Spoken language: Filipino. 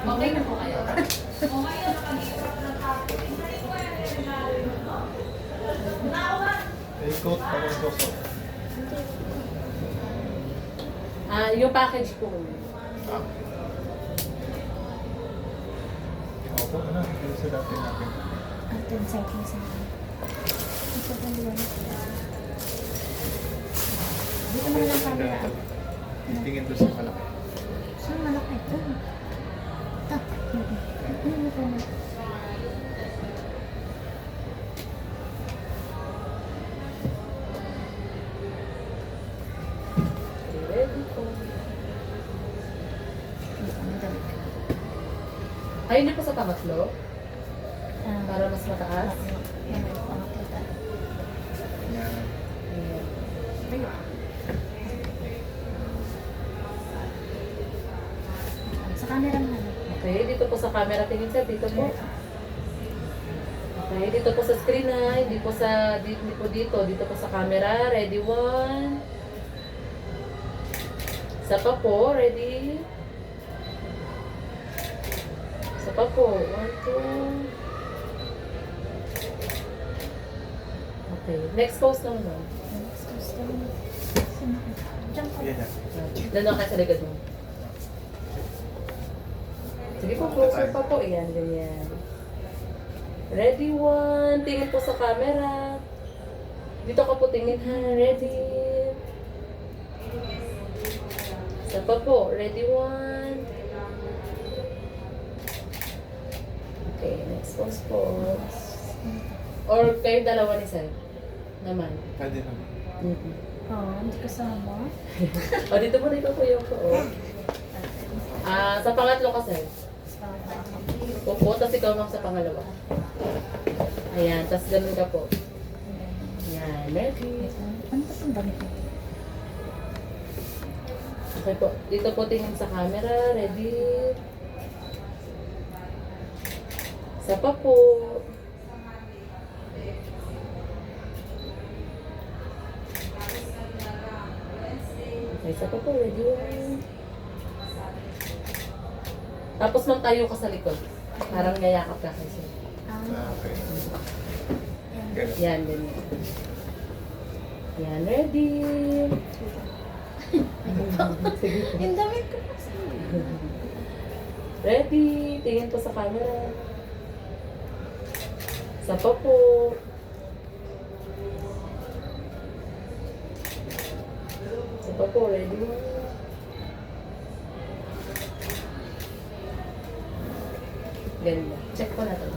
Okay na po kayo. Ikot, tapos tusok. Yung package po. Ah. Opo, ano? Ito sa dati natin. At 10 seconds na. Ito pa nila. Dito mo lang camera. Tingin doon sa malaki. Saan malaki ito? Ah, ano mo pa na? Ready po. Ang dami. Ay, hindi po sa pangatlo? Ah, Para mas mataas? yan ang pangatlo. Yan. Ayan. Ayun. Sa camera mo na. Okay, dito po sa camera. Tingin sir, dito po. Okay, dito po sa screen na. Hindi po dito. Dito po sa camera. Ready, one. Isa pa po. Ready. Isa pa po. One, two. Okay, next pose naman. Ma'am. Gusto mo. Diyan ka. Yan yan. Doon ka sa likod mo. Sige po, closer pa po. Ayan, ganyan. Ready, one. Tingin po sa camera. Dito ka po tingin, ha. Ready. Isa pa po. Ready, one. Okay, next pose po. Or kayo dalawa ni Sir. Naman. Pwede naman. Mm-hmm. Oo, hindi kasama. O, dito po dito po yung po. Sa pangatlo ka, Sir. Upo, tapos ikaw lang sa pangalawa. Ayan, tapos ganun ka po. Ayan, ready. Ano ba itong damit mo? Okay po, dito po tingin sa camera, ready. Isa pa po. Okay, isa pa po, ready. Tapos ma'am tayo ka sa likod. Parang ngayakap ka kasi. Ah, okay. Yan. Ganun. Yan, ganyan. Yan, ready. Sige po. Yung damit ko kasi. Ready. Tingin po sa camera. Isa pa po. Isa pa po, ready. Ganda. Check po natin.